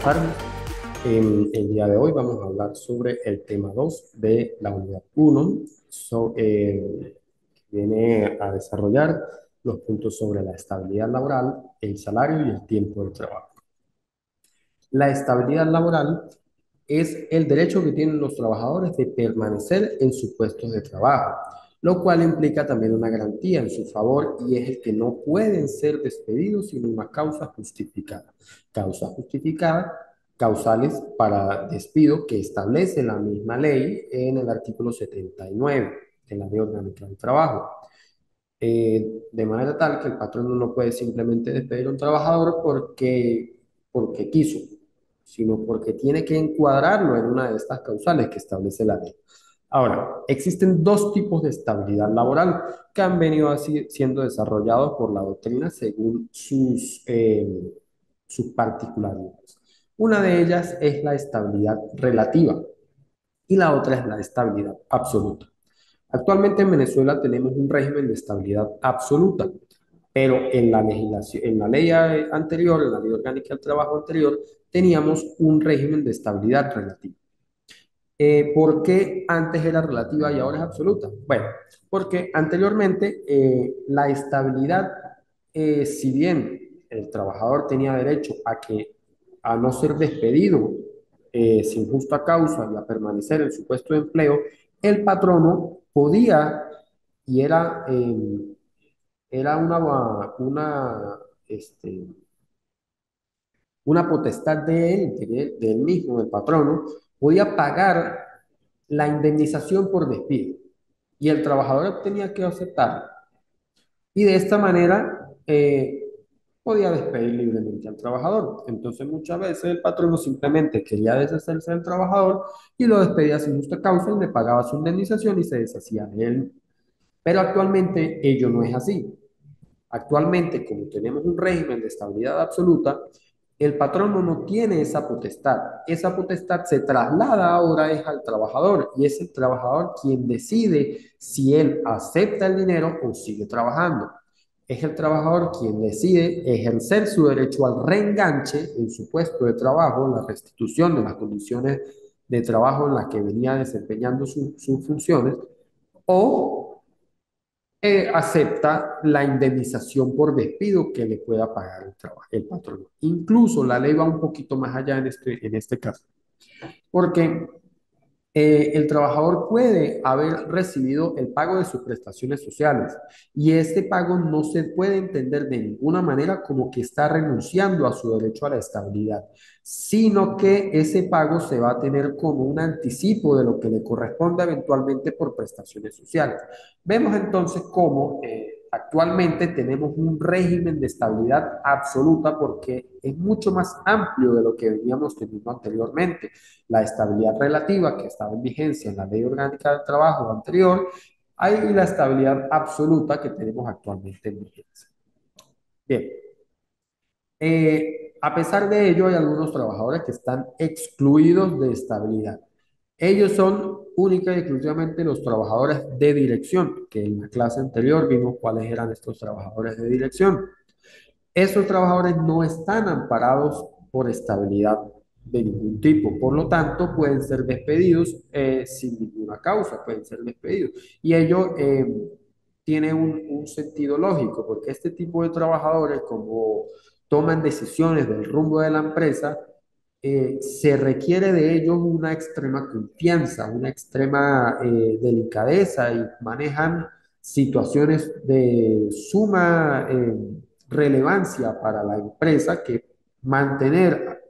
tardes. En el día de hoy vamos a hablar sobre el tema 2 de la unidad 1. Viene a desarrollar los puntos sobre la estabilidad laboral, el salario y el tiempo de trabajo. La estabilidad laboral es el derecho que tienen los trabajadores de permanecer en sus puestos de trabajo, lo cual implica también una garantía en su favor y es el que no pueden ser despedidos sin una causa justificada. Causa justificada, causales para despido que establece la misma ley en el artículo 79 de la Ley Orgánica del Trabajo. De manera tal que el patrón no puede simplemente despedir a un trabajador porque quiso, sino porque tiene que encuadrarlo en una de estas causales que establece la ley. Ahora, existen dos tipos de estabilidad laboral que han venido así siendo desarrollados por la doctrina según sus particularidades. Una de ellas es la estabilidad relativa y la otra es la estabilidad absoluta. Actualmente en Venezuela tenemos un régimen de estabilidad absoluta, pero en la legislación, en la ley anterior, en la ley orgánica del trabajo anterior, teníamos un régimen de estabilidad relativa. ¿Por qué antes era relativa y ahora es absoluta? Bueno, porque anteriormente la estabilidad, si bien el trabajador tenía derecho a no ser despedido sin justa causa y a permanecer en su puesto de empleo, el patrono podía y era este, una potestad de él mismo, del patrono, podía pagar la indemnización por despido y el trabajador tenía que aceptarlo. Y de esta manera podía despedir libremente al trabajador. Entonces muchas veces el patrono simplemente quería deshacerse del trabajador y lo despedía sin justa causa y le pagaba su indemnización y se deshacía de él. Pero actualmente ello no es así. Actualmente, como tenemos un régimen de estabilidad absoluta, el patrono no tiene esa potestad. Esa potestad se traslada ahora es al trabajador y es el trabajador quien decide si él acepta el dinero o sigue trabajando. Es el trabajador quien decide ejercer su derecho al reenganche en su puesto de trabajo, la restitución de las condiciones de trabajo en las que venía desempeñando sus funciones, o acepta la indemnización por despido que le pueda pagar el patrón. Incluso la ley va un poquito más allá en este caso, porque el trabajador puede haber recibido el pago de sus prestaciones sociales y este pago no se puede entender de ninguna manera como que está renunciando a su derecho a la estabilidad, sino que ese pago se va a tener como un anticipo de lo que le corresponde eventualmente por prestaciones sociales. Vemos entonces cómo actualmente tenemos un régimen de estabilidad absoluta porque es mucho más amplio de lo que veníamos teniendo anteriormente. La estabilidad relativa que estaba en vigencia en la Ley Orgánica del Trabajo anterior, hay la estabilidad absoluta que tenemos actualmente en vigencia. Bien, a pesar de ello, hay algunos trabajadores que están excluidos de estabilidad. Ellos son única y exclusivamente los trabajadores de dirección, que en la clase anterior vimos cuáles eran estos trabajadores de dirección. Esos trabajadores no están amparados por estabilidad de ningún tipo, por lo tanto pueden ser despedidos sin ninguna causa, pueden ser despedidos. Y ello tiene un sentido lógico, porque este tipo de trabajadores, como toman decisiones del rumbo de la empresa, se requiere de ellos una extrema confianza, una extrema delicadeza y manejan situaciones de suma relevancia para la empresa que mantener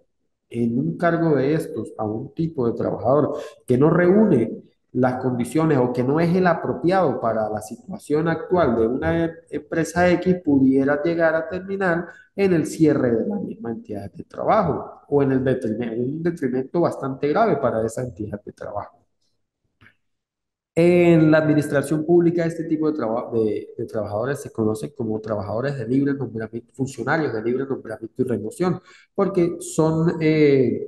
en un cargo de estos a un tipo de trabajador que no reúne las condiciones o que no es el apropiado para la situación actual de una empresa X pudiera llegar a terminar en el cierre de la misma entidad de trabajo o en el detrimento, un detrimento bastante grave para esa entidad de trabajo. En la administración pública, este tipo de trabajadores se conocen como trabajadores de libre nombramiento, funcionarios de libre nombramiento y remoción, porque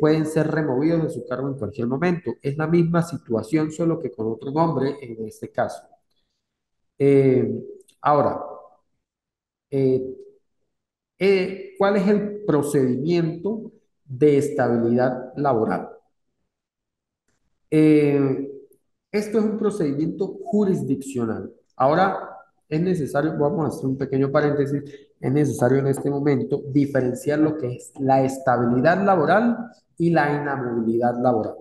pueden ser removidos de su cargo en cualquier momento. Es la misma situación, solo que con otro nombre en este caso. Eh, ahora, eh, ¿cuál es el procedimiento de estabilidad laboral. Eh, Esto es un procedimiento jurisdiccional. Ahora es necesario, vamos a hacer un pequeño paréntesis, es necesario en este momento diferenciar lo que es la estabilidad laboral y la inamovilidad laboral.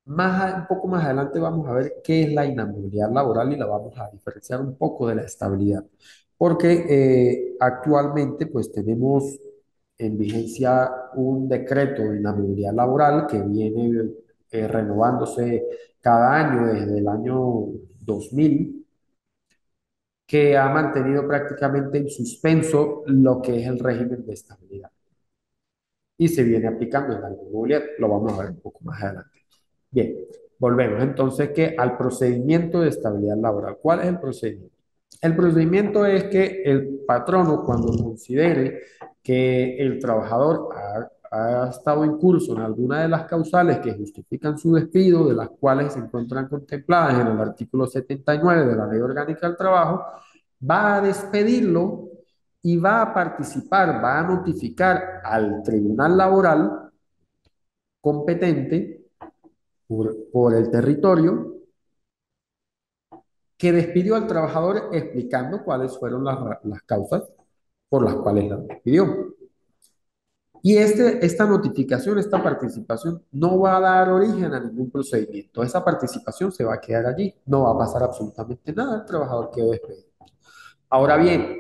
Un poco más adelante vamos a ver qué es la inamovilidad laboral y la vamos a diferenciar un poco de la estabilidad. Porque actualmente pues tenemos en vigencia un decreto de inamovilidad laboral que viene renovándose cada año desde el año 2000, que ha mantenido prácticamente en suspenso lo que es el régimen de estabilidad y se viene aplicando en la inmovilidad. Lo vamos a ver un poco más adelante. Bien, volvemos entonces que al procedimiento de estabilidad laboral. ¿Cuál es el procedimiento? El procedimiento es que el patrono, cuando considere que el trabajador ha estado incurso en alguna de las causales que justifican su despido, de las cuales se encuentran contempladas en el artículo 79 de la Ley Orgánica del Trabajo, va a despedirlo y va a participar, va a notificar al tribunal laboral competente por el territorio que despidió al trabajador explicando cuáles fueron las causas por las cuales la despidió. Y esta notificación, esta participación no va a dar origen a ningún procedimiento. Esa participación se va a quedar allí. No va a pasar absolutamente nada. El trabajador quedó despedido. Ahora bien,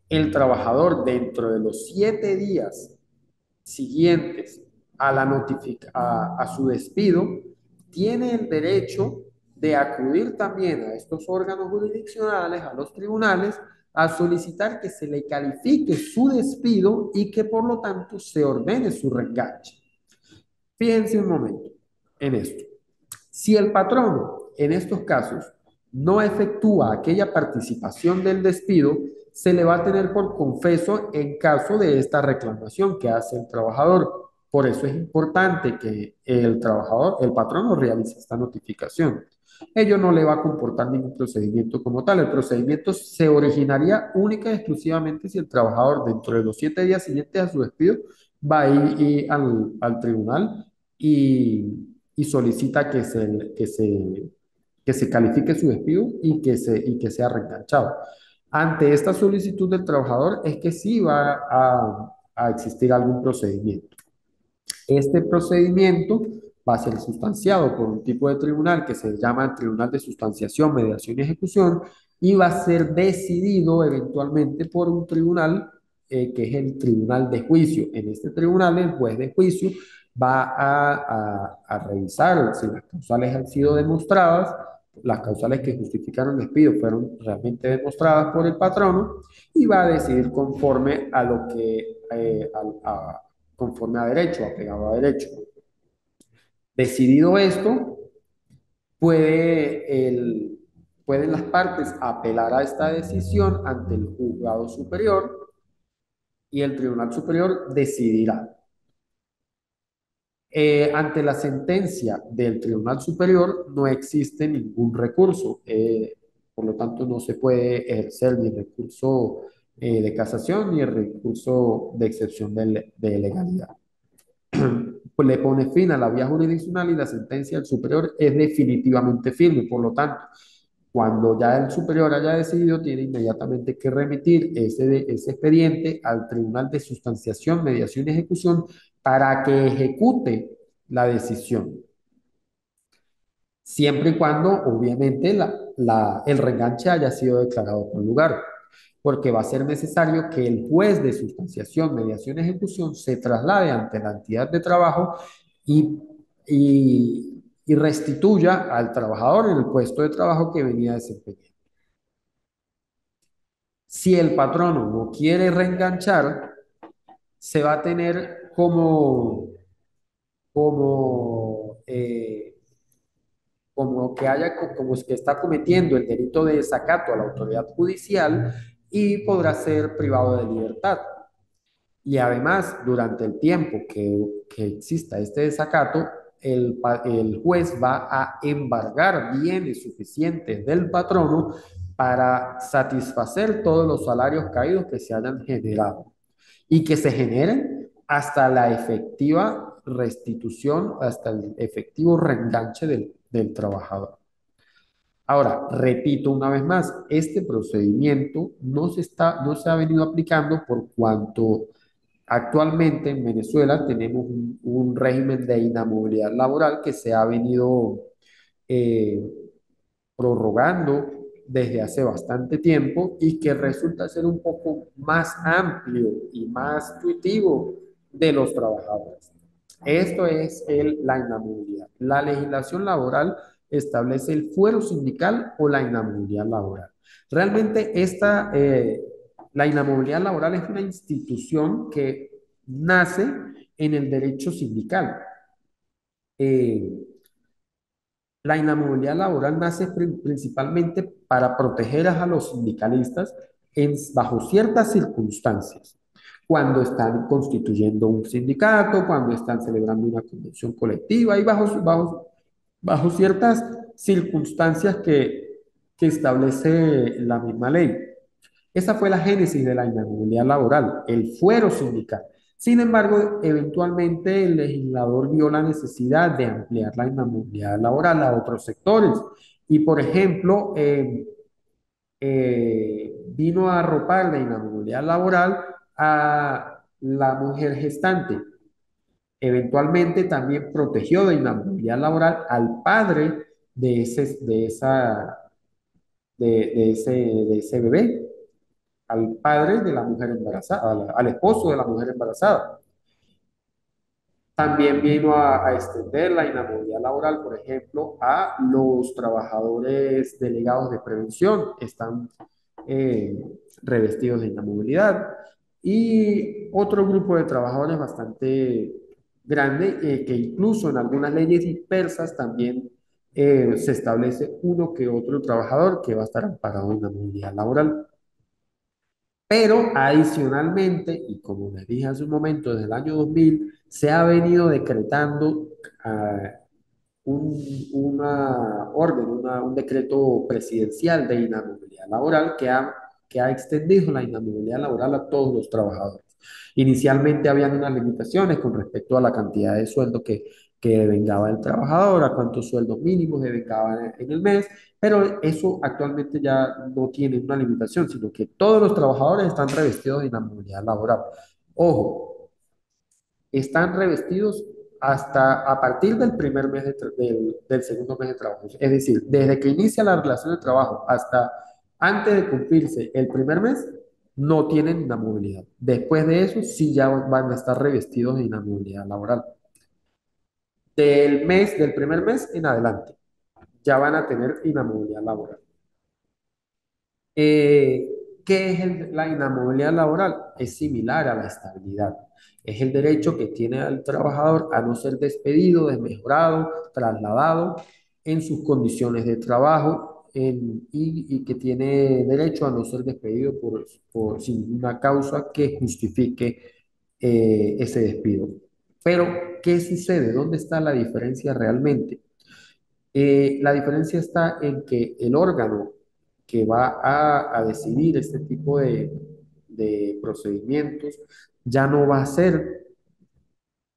el trabajador dentro de los 7 días siguientes a su despido, tiene el derecho de acudir también a estos órganos jurisdiccionales, a los tribunales, a solicitar que se le califique su despido y que por lo tanto se ordene su reenganche. Fíjense un momento en esto. Si el patrono, en estos casos, no efectúa aquella participación del despido, se le va a tener por confeso en caso de esta reclamación que hace el trabajador. Por eso es importante que el trabajador, el patrono, realice esta notificación. Ello no le va a comportar ningún procedimiento como tal. El procedimiento se originaría única y exclusivamente si el trabajador, dentro de los 7 días siguientes a su despido, va a ir al tribunal y solicita que se califique su despido y que sea reenganchado. Ante esta solicitud del trabajador es que sí va a existir algún procedimiento. Este procedimiento va a ser sustanciado por un tipo de tribunal que se llama Tribunal de Sustanciación, Mediación y Ejecución y va a ser decidido eventualmente por un tribunal que es el Tribunal de Juicio. En este tribunal, el juez de juicio va a revisar si las causales han sido demostradas, las causales que justificaron el despido fueron realmente demostradas por el patrono y va a decidir conforme a lo que conforme a derecho, apegado a derecho. Decidido esto, pueden las partes apelar a esta decisión ante el juzgado superior y el tribunal superior decidirá. Ante la sentencia del tribunal superior no existe ningún recurso, por lo tanto no se puede ejercer ni el recurso de casación ni el recurso de excepción de legalidad. Pues le pone fin a la vía jurisdiccional y la sentencia del superior es definitivamente firme. Por lo tanto, cuando ya el superior haya decidido, tiene inmediatamente que remitir ese expediente al Tribunal de Sustanciación, Mediación y Ejecución para que ejecute la decisión. Siempre y cuando, obviamente, el reenganche haya sido declarado por lugar, porque va a ser necesario que el juez de sustanciación, mediación y ejecución se traslade ante la entidad de trabajo y, y restituya al trabajador en el puesto de trabajo que venía desempeñando. Si el patrono no quiere reenganchar, se va a tener como como que como es que está cometiendo el delito de desacato a la autoridad judicial y podrá ser privado de libertad. Y además, durante el tiempo que exista este desacato, el juez va a embargar bienes suficientes del patrono para satisfacer todos los salarios caídos que se hayan generado y que se generen hasta la efectiva restitución, hasta el efectivo reenganche del trabajador. Ahora, repito una vez más, este procedimiento no se ha venido aplicando por cuanto actualmente en Venezuela tenemos un régimen de inamovilidad laboral que se ha venido eh, prorrogando desde hace bastante tiempo y que resulta ser un poco más amplio y más intuitivo de los trabajadores. Esto es la inamovilidad. La legislación laboral establece el fuero sindical o la inamovilidad laboral. Realmente la inamovilidad laboral es una institución que nace en el derecho sindical. Eh, la inamovilidad laboral nace principalmente para proteger a los sindicalistas bajo ciertas circunstancias. Cuando están constituyendo un sindicato, cuando están celebrando una convención colectiva y bajo ciertas circunstancias que establece la misma ley. Esa fue la génesis de la inamovilidad laboral, el fuero sindical. Sin embargo, eventualmente el legislador vio la necesidad de ampliar la inamovilidad laboral a otros sectores y, por ejemplo, vino a arropar la inamovilidad laboral a la mujer gestante. Eventualmente también protegió de inamovilidad laboral al padre de ese bebé, al padre de la mujer embarazada, al esposo de la mujer embarazada. También vino a extender la inamovilidad laboral, por ejemplo, a los trabajadores delegados de prevención, están eh, revestidos de inamovilidad, y otro grupo de trabajadores bastante grande, que incluso en algunas leyes dispersas también se establece uno que otro trabajador que va a estar amparado en la movilidad laboral. Pero adicionalmente, y como les dije hace un momento, desde el año 2000 se ha venido decretando ah, un decreto presidencial de inamovilidad laboral que ha extendido la inamovilidad laboral a todos los trabajadores. Inicialmente habían unas limitaciones con respecto a la cantidad de sueldo que devengaba el trabajador, a cuántos sueldos mínimos devengaba en el mes, pero eso actualmente ya no tiene una limitación, sino que todos los trabajadores están revestidos de inamovilidad laboral. Ojo, están revestidos hasta a partir del primer mes del segundo mes de trabajo. Es decir, desde que inicia la relación de trabajo hasta antes de cumplirse el primer mes, no tienen inamovilidad. Después de eso, sí ya van a estar revestidos de inamovilidad laboral. Del primer mes en adelante, ya van a tener inamovilidad laboral. Eh, ¿Qué es la inamovilidad laboral? Es similar a la estabilidad. Es el derecho que tiene el trabajador a no ser despedido, desmejorado, trasladado en sus condiciones de trabajo y que tiene derecho a no ser despedido sin una causa que justifique ese despido. Pero, ¿qué sucede? ¿Dónde está la diferencia realmente? La diferencia está en que el órgano que va a decidir este tipo de procedimientos ya no va a ser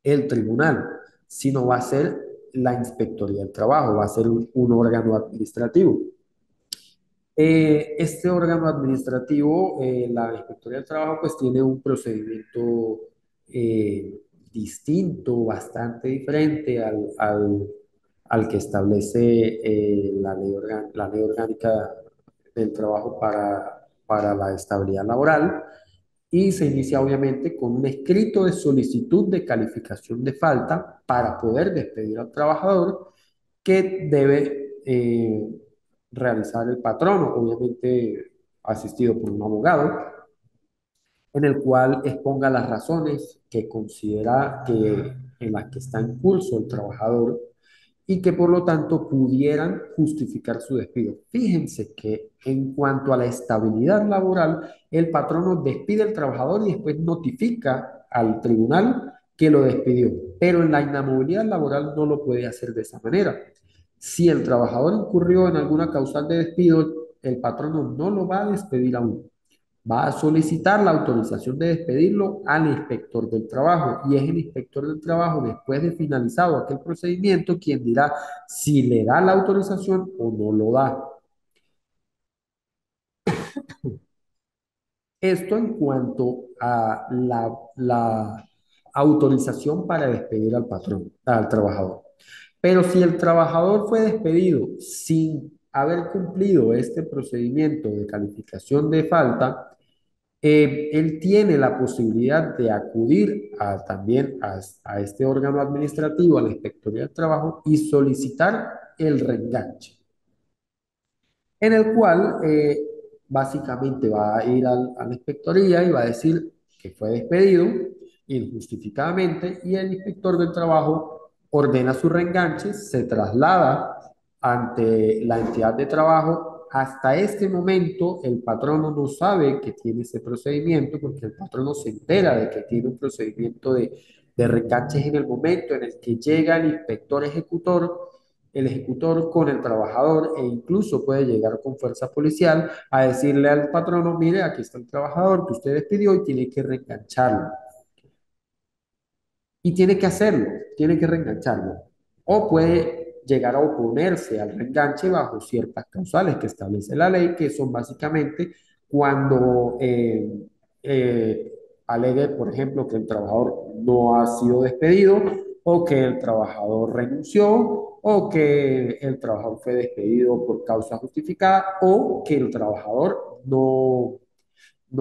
el tribunal, sino va a ser la Inspectoría del Trabajo, va a ser un órgano administrativo. Este órgano administrativo, la Inspectoría del Trabajo, pues tiene un procedimiento distinto, bastante diferente al que establece la ley orgánica del trabajo para la estabilidad laboral y se inicia obviamente con un escrito de solicitud de calificación de falta para poder despedir al trabajador que debe realizar el patrono, obviamente asistido por un abogado, en el cual exponga las razones que considera en las que está en curso el trabajador y que por lo tanto pudieran justificar su despido. Fíjense que en cuanto a la estabilidad laboral, el patrono despide al trabajador y después notifica al tribunal que lo despidió, pero en la inamovilidad laboral no lo puede hacer de esa manera. Si el trabajador incurrió en alguna causal de despido, el patrono no lo va a despedir aún. va a solicitar la autorización de despedirlo al inspector del trabajo y es el inspector del trabajo, después de finalizado aquel procedimiento, quien dirá si le da la autorización o no lo da. Esto en cuanto a la autorización para despedir al patrón, al trabajador. Pero si el trabajador fue despedido sin haber cumplido este procedimiento de calificación de falta, él tiene la posibilidad de acudir también a este órgano administrativo, a la Inspectoría del Trabajo, y solicitar el reenganche, en el cual básicamente va a ir a la inspectoría y va a decir que fue despedido injustificadamente y el inspector del trabajo ordena su reenganche, se traslada ante la entidad de trabajo. Hasta este momento el patrono no sabe que tiene ese procedimiento porque el patrono se entera de que tiene un procedimiento de reenganches en el momento en el que llega el ejecutor con el trabajador e incluso puede llegar con fuerza policial a decirle al patrono, mire, aquí está el trabajador que usted despidió y tiene que reengancharlo. Y tiene que hacerlo, tiene que reengancharlo. O puede llegar a oponerse al reenganche bajo ciertas causales que establece la ley, que son básicamente cuando eh, alegue, por ejemplo, que el trabajador no ha sido despedido o que el trabajador renunció o que el trabajador fue despedido por causa justificada o que el trabajador no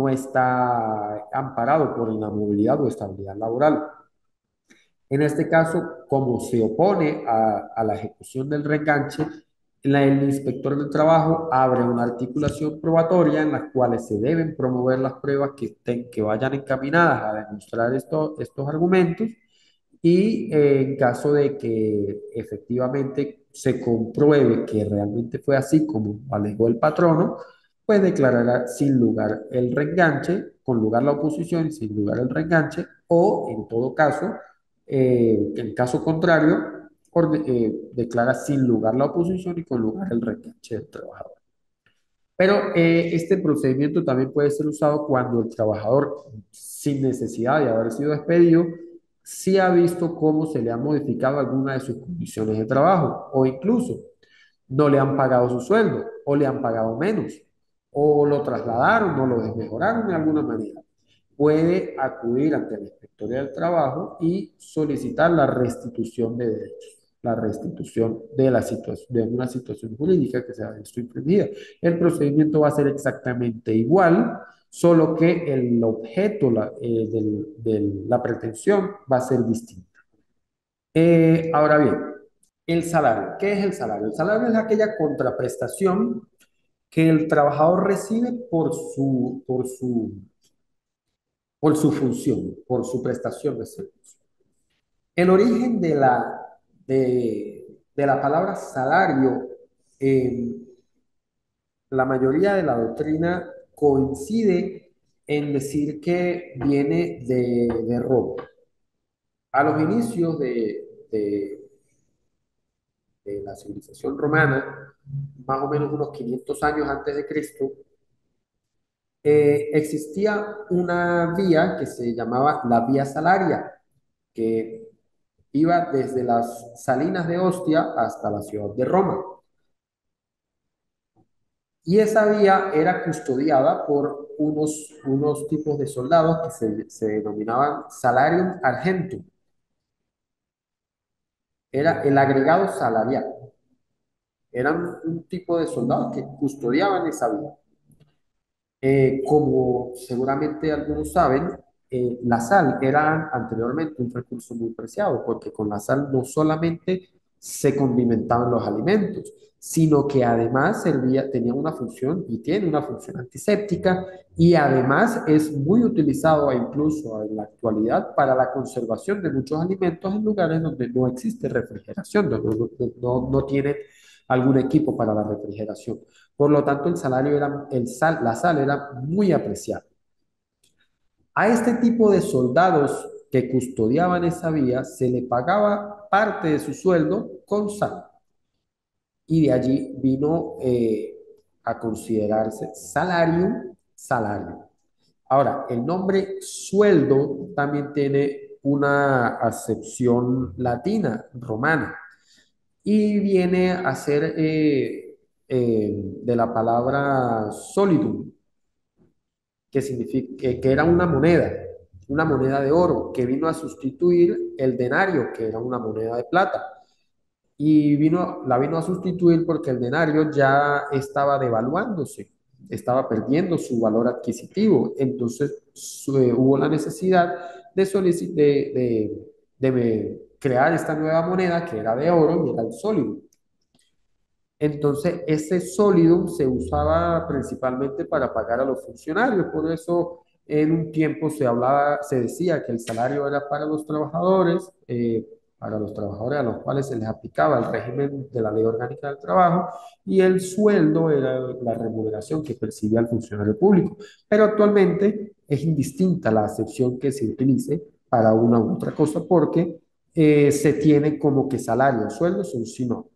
está amparado por inamovilidad o estabilidad laboral. En este caso, como se opone a la ejecución del reenganche, el inspector del trabajo abre una articulación probatoria en las cuales se deben promover las pruebas que vayan encaminadas a demostrar estos argumentos y en caso de que efectivamente se compruebe que realmente fue así como alegó el patrono, pues declarará sin lugar el reenganche, con lugar la oposición, sin lugar el reenganche, o en todo caso, en caso contrario, declara sin lugar la oposición y con lugar el reenganche del trabajador. Pero este procedimiento también puede ser usado cuando el trabajador, sin necesidad de haber sido despedido, sí ha visto cómo se le ha modificado alguna de sus condiciones de trabajo o incluso no le han pagado su sueldo o le han pagado menos o lo trasladaron o lo desmejoraron de alguna manera. Puede acudir ante la Inspectoría del Trabajo y solicitar la restitución de derechos, la restitución de, de una situación jurídica que se ha visto infringida. El procedimiento va a ser exactamente igual, solo que el objeto de la pretensión va a ser distinto. Ahora bien, el salario. ¿Qué es el salario? El salario es aquella contraprestación que el trabajador recibe por su función, por su prestación de servicio. El origen de la palabra salario en la mayoría de la doctrina coincide en decir que viene de Roma. A los inicios de la civilización romana, más o menos unos 500 años antes de Cristo, existía una vía que se llamaba la Vía Salaria, que iba desde las Salinas de Ostia hasta la ciudad de Roma. Y esa vía era custodiada por unos tipos de soldados que se denominaban salarium argentum. Era el agregado salarial. Eran un tipo de soldados que custodiaban esa vía. Como seguramente algunos saben, la sal era anteriormente un recurso muy preciado, porque con la sal no solamente se condimentaban los alimentos, sino que además tenía una función y tiene una función antiséptica y además es muy utilizado incluso en la actualidad para la conservación de muchos alimentos en lugares donde no existe refrigeración, donde no tienen algún equipo para la refrigeración. Por lo tanto, la sal era muy apreciada. A este tipo de soldados que custodiaban esa vía se le pagaba parte de su sueldo con sal. Y de allí vino a considerarse salario. Ahora, el nombre sueldo también tiene una acepción latina, romana, y viene a ser de la palabra solidum, que significa que era una moneda de oro, que vino a sustituir el denario, que era una moneda de plata. Y la vino a sustituir porque el denario ya estaba devaluándose, estaba perdiendo su valor adquisitivo. Entonces hubo la necesidad de crear esta nueva moneda que era de oro y era el sólido. Entonces, ese sólido se usaba principalmente para pagar a los funcionarios. Por eso, en un tiempo se decía que el salario era para los trabajadores a los cuales se les aplicaba el régimen de la Ley Orgánica del Trabajo, y el sueldo era la remuneración que percibía el funcionario público. Pero actualmente es indistinta la acepción que se utilice para una u otra cosa porque se tiene como que salario, sueldo son sinónimos.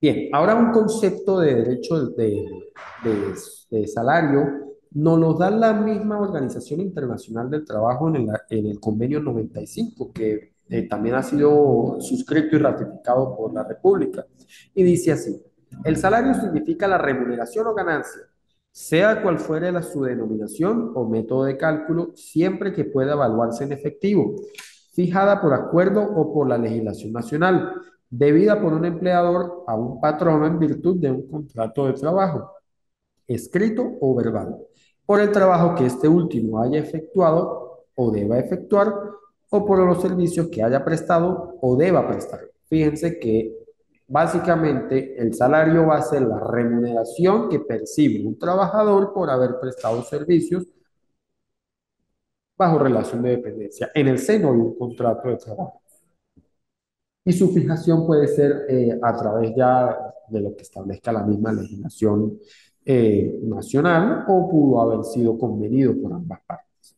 Bien, ahora un concepto de derecho de- de salario nos lo da la misma Organización Internacional del Trabajo en el Convenio 95, que también ha sido suscrito y ratificado por la República. Y dice así, el salario significa la remuneración o ganancia, sea cual fuere su denominación o método de cálculo, siempre que pueda evaluarse en efectivo, fijada por acuerdo o por la legislación nacional debida por un empleador a un patrono en virtud de un contrato de trabajo, escrito o verbal, por el trabajo que este último haya efectuado o deba efectuar, o por los servicios que haya prestado o deba prestar. Fíjense que básicamente el salario va a ser la remuneración que percibe un trabajador por haber prestado servicios bajo relación de dependencia en el seno de un contrato de trabajo. Y su fijación puede ser a través ya de lo que establezca la misma legislación nacional, o pudo haber sido convenido por ambas partes.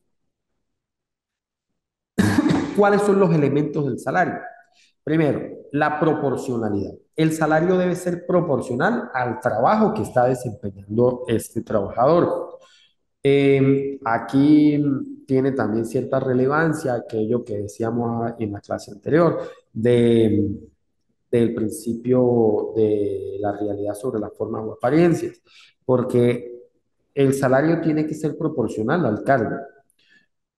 ¿Cuáles son los elementos del salario? Primero, la proporcionalidad. El salario debe ser proporcional al trabajo que está desempeñando este trabajador. Aquí tiene también cierta relevancia aquello que decíamos en la clase anterior del principio de la realidad sobre las formas o apariencias, porque el salario tiene que ser proporcional al cargo.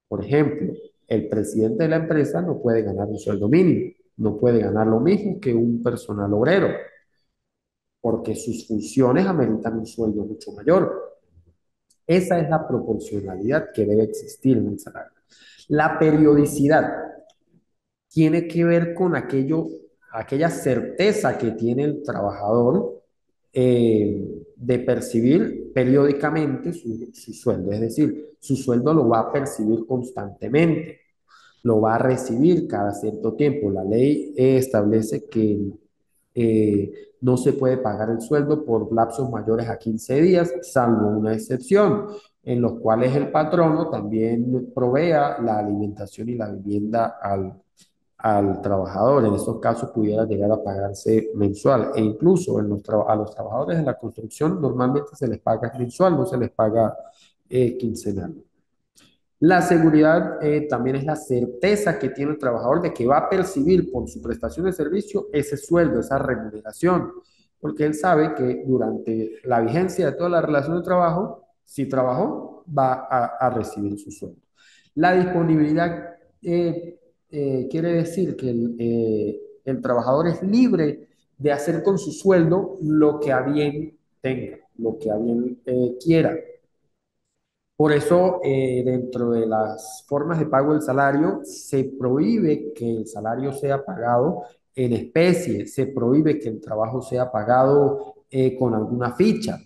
Por ejemplo, el presidente de la empresa no puede ganar un sueldo mínimo, no puede ganar lo mismo que un personal obrero, porque sus funciones ameritan un sueldo mucho mayor. Esa es la proporcionalidad que debe existir en el salario. La periodicidad tiene que ver con aquella certeza que tiene el trabajador de percibir periódicamente su sueldo. Es decir, su sueldo lo va a percibir constantemente, lo va a recibir cada cierto tiempo. La ley establece que eh, no se puede pagar el sueldo por lapsos mayores a 15 días, salvo una excepción, en los cuales el patrono también provea la alimentación y la vivienda al trabajador. En esos casos pudiera llegar a pagarse mensual, e incluso a los trabajadores de la construcción normalmente se les paga mensual, no se les paga quincenal. La seguridad también es la certeza que tiene el trabajador de que va a percibir por su prestación de servicio ese sueldo, esa remuneración, porque él sabe que durante la vigencia de toda la relación de trabajo, si trabajó, va a recibir su sueldo. La disponibilidad quiere decir que el trabajador es libre de hacer con su sueldo lo que a bien tenga, lo que a bien quiera. Por eso, dentro de las formas de pago del salario, se prohíbe que el salario sea pagado en especie, se prohíbe que el trabajo sea pagado con alguna ficha,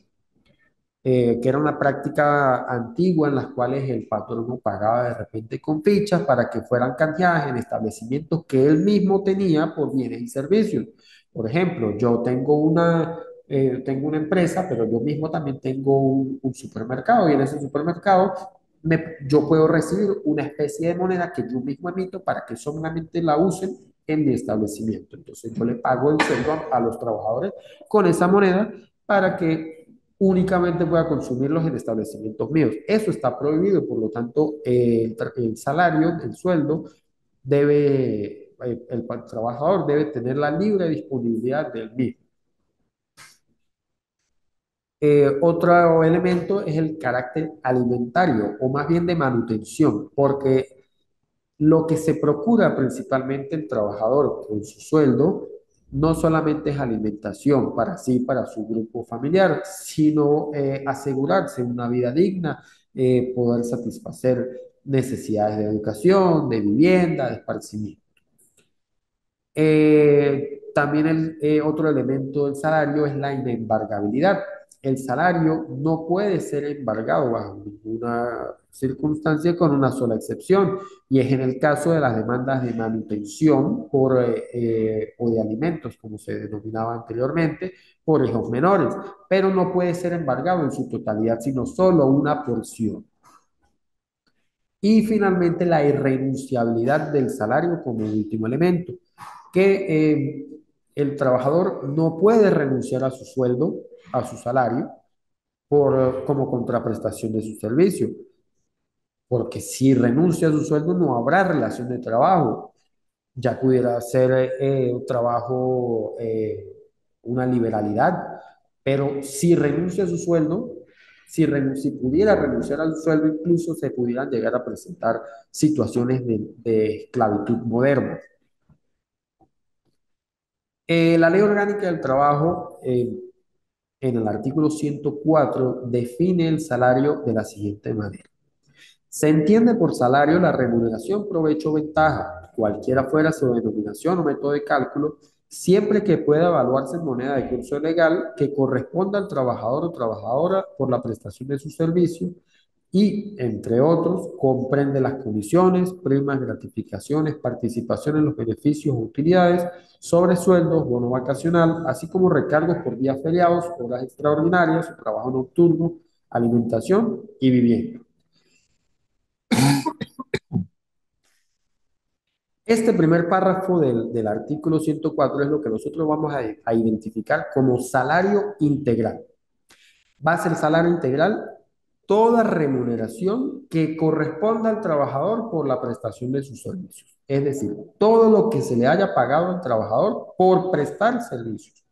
que era una práctica antigua en las cuales el patrono pagaba de repente con fichas para que fueran canjeadas en establecimientos que él mismo tenía por bienes y servicios. Por ejemplo, tengo una empresa, pero yo mismo también tengo un supermercado, y en ese supermercado yo puedo recibir una especie de moneda que yo mismo emito para que solamente la usen en mi establecimiento. Entonces yo le pago el sueldo a los trabajadores con esa moneda para que únicamente pueda consumirlos en establecimientos míos. Eso está prohibido, por lo tanto, el salario, el sueldo, el trabajador debe tener la libre disponibilidad del mismo. Otro elemento es el carácter alimentario o más bien de manutención, porque lo que se procura principalmente el trabajador con su sueldo no solamente es alimentación para sí, para su grupo familiar, sino asegurarse una vida digna, poder satisfacer necesidades de educación, de vivienda, de esparcimiento. También otro elemento del salario es la inembargabilidad. El salario no puede ser embargado bajo ninguna circunstancia con una sola excepción, y es en el caso de las demandas de manutención o de alimentos, como se denominaba anteriormente, por hijos menores, pero no puede ser embargado en su totalidad, sino solo una porción. Y finalmente la irrenunciabilidad del salario como último elemento, que el trabajador no puede renunciar a su sueldo, a su salario, como contraprestación de su servicio, porque si renuncia a su sueldo no habrá relación de trabajo, ya pudiera ser un trabajo, una liberalidad, pero si renuncia a su sueldo, si pudiera renunciar al sueldo, incluso se pudieran llegar a presentar situaciones de esclavitud moderna. La Ley Orgánica del Trabajo, en el artículo 104, define el salario de la siguiente manera. Se entiende por salario la remuneración, provecho o ventaja, cualquiera fuera su denominación o método de cálculo, siempre que pueda evaluarse en moneda de curso legal que corresponda al trabajador o trabajadora por la prestación de su servicio y, entre otros, comprende las comisiones, primas, gratificaciones, participación en los beneficios o utilidades, sobresueldos, bono vacacional, así como recargos por días feriados, horas extraordinarias, trabajo nocturno, alimentación y vivienda. Este primer párrafo del artículo 104 es lo que nosotros vamos a identificar como salario integral. Va a ser salario integral toda remuneración que corresponda al trabajador por la prestación de sus servicios. Es decir, todo lo que se le haya pagado al trabajador por prestar servicios,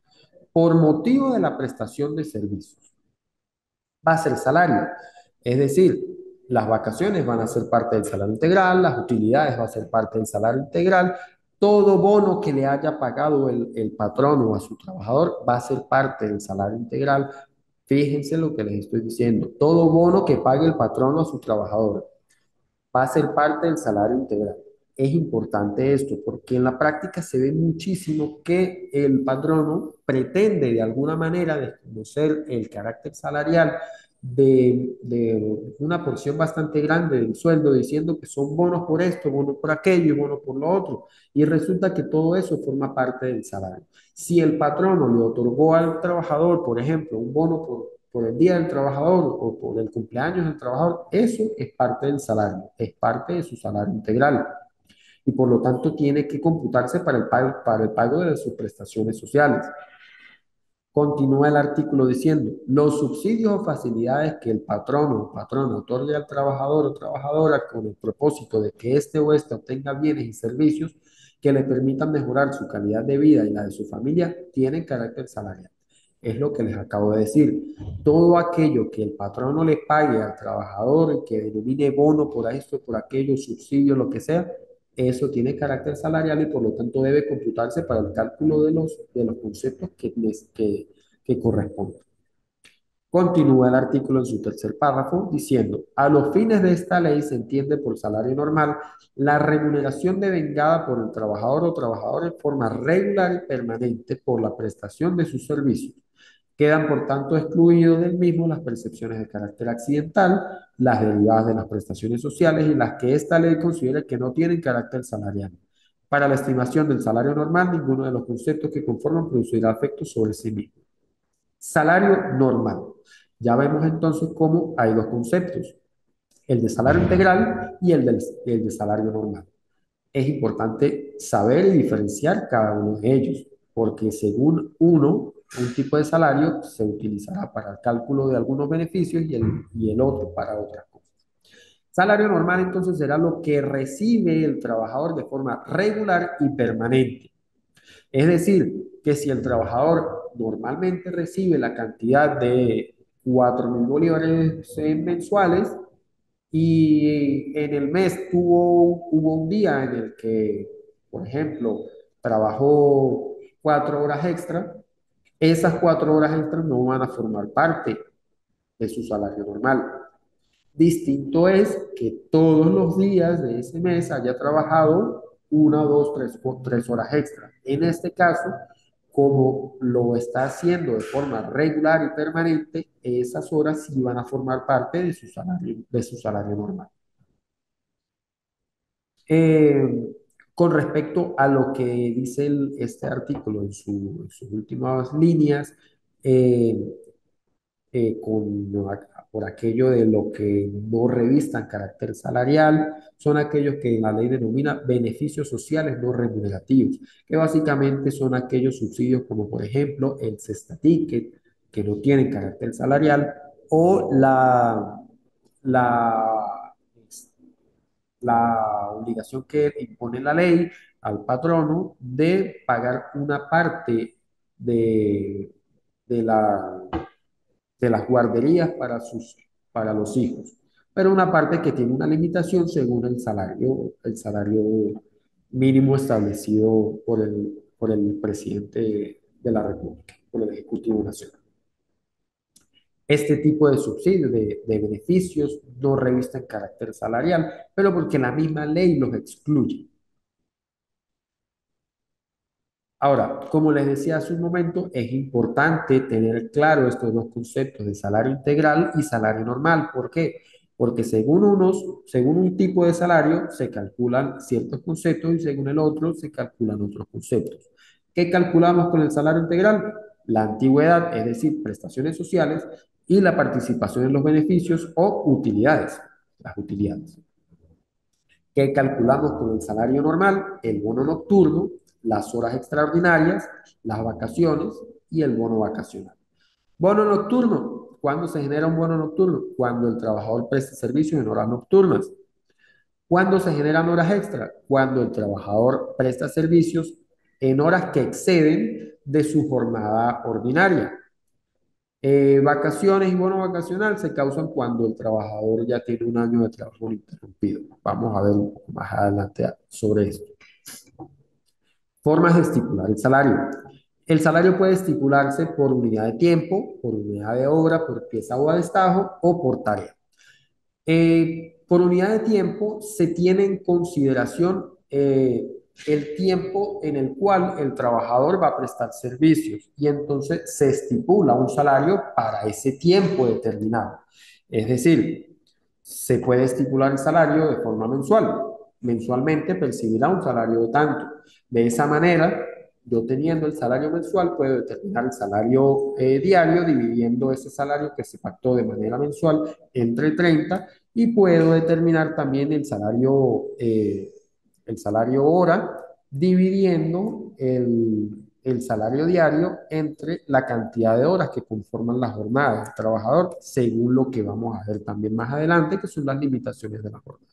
por motivo de la prestación de servicios, va a ser salario. Es decir, las vacaciones van a ser parte del salario integral, las utilidades van a ser parte del salario integral, todo bono que le haya pagado el patrono a su trabajador va a ser parte del salario integral. Fíjense lo que les estoy diciendo, todo bono que pague el patrono a su trabajador va a ser parte del salario integral. Es importante esto porque en la práctica se ve muchísimo que el patrono pretende de alguna manera desconocer el carácter salarial de una porción bastante grande del sueldo, diciendo que son bonos por esto, bonos por aquello y bonos por lo otro. Y resulta que todo eso forma parte del salario. Si el patrono le otorgó al trabajador, por ejemplo, un bono por el día del trabajador o por el cumpleaños del trabajador, eso es parte del salario, es parte de su salario integral y por lo tanto tiene que computarse para el pago de sus prestaciones sociales. Continúa el artículo diciendo, los subsidios o facilidades que el patrono o patrona otorgue al trabajador o trabajadora con el propósito de que éste o ésta obtenga bienes y servicios que le permitan mejorar su calidad de vida y la de su familia, tienen carácter salarial. Es lo que les acabo de decir. Todo aquello que el patrono le pague al trabajador, que denomine bono por esto, por aquello, subsidio, lo que sea, eso tiene carácter salarial y por lo tanto debe computarse para el cálculo de los conceptos que corresponden. Continúa el artículo en su tercer párrafo diciendo, a los fines de esta ley se entiende por salario normal la remuneración devengada por el trabajador o trabajadora en forma regular y permanente por la prestación de sus servicios. Quedan, por tanto, excluidos del mismo las percepciones de carácter accidental, las derivadas de las prestaciones sociales y las que esta ley considera que no tienen carácter salarial. Para la estimación del salario normal, ninguno de los conceptos que conforman producirá efectos sobre sí mismo. Salario normal. Ya vemos entonces cómo hay dos conceptos, el de salario integral y el de salario normal. Es importante saber y diferenciar cada uno de ellos, porque según uno Un tipo de salario se utilizará para el cálculo de algunos beneficios y el otro para otras cosas. Salario normal entonces será lo que recibe el trabajador de forma regular y permanente. Es decir, que si el trabajador normalmente recibe la cantidad de 4.000 bolívares mensuales y en el mes hubo un día en el que, por ejemplo, trabajó 4 horas extra, esas 4 horas extra no van a formar parte de su salario normal. Distinto es que todos los días de ese mes haya trabajado 1, 2, 3 horas extra. En este caso, como lo está haciendo de forma regular y permanente, esas horas sí van a formar parte de su salario normal. Con respecto a lo que dice este artículo en sus últimas líneas, eh, por aquello de lo que no revistan carácter salarial, son aquellos que la ley denomina beneficios sociales no remunerativos, que básicamente son aquellos subsidios como por ejemplo el Cesta Ticket, que no tienen carácter salarial, o la, la obligación que impone la ley al patrono de pagar una parte de, de la las guarderías para los hijos, pero una parte que tiene una limitación según el salario mínimo establecido por el presidente de la República, por el Ejecutivo Nacional. Este tipo de subsidios, de beneficios, no revisten carácter salarial, pero porque la misma ley los excluye. Ahora, como les decía hace un momento, es importante tener claro estos dos conceptos de salario integral y salario normal. ¿Por qué? Porque según un tipo de salario se calculan ciertos conceptos y según el otro se calculan otros conceptos. ¿Qué calculamos con el salario integral? La antigüedad, es decir, prestaciones sociales, y la participación en los beneficios o utilidades, las utilidades que calculamos con el salario normal, el bono nocturno, las horas extraordinarias, las vacaciones y el bono vacacional. Bono nocturno. ¿Cuándo se genera un bono nocturno? Cuando el trabajador presta servicios en horas nocturnas. ¿Cuándo se generan horas extra? Cuando el trabajador presta servicios en horas que exceden de su jornada ordinaria. Vacaciones y bono vacacional se causan cuando el trabajador ya tiene un año de trabajo ininterrumpido. Vamos a ver un poco más adelante sobre esto. Formas de estipular el salario. El salario puede estipularse por unidad de tiempo, por unidad de obra, por pieza o a destajo o por tarea. Por unidad de tiempo se tiene en consideración el tiempo en el cual el trabajador va a prestar servicios y entonces se estipula un salario para ese tiempo determinado. Es decir, se puede estipular el salario de forma mensual. Mensualmente percibirá un salario de tanto. De esa manera, yo teniendo el salario mensual, puedo determinar el salario diario dividiendo ese salario que se pactó de manera mensual entre 30 y puedo determinar también el salario hora dividiendo el salario diario entre la cantidad de horas que conforman la jornada del trabajador, según lo que vamos a ver también más adelante, que son las limitaciones de la jornada.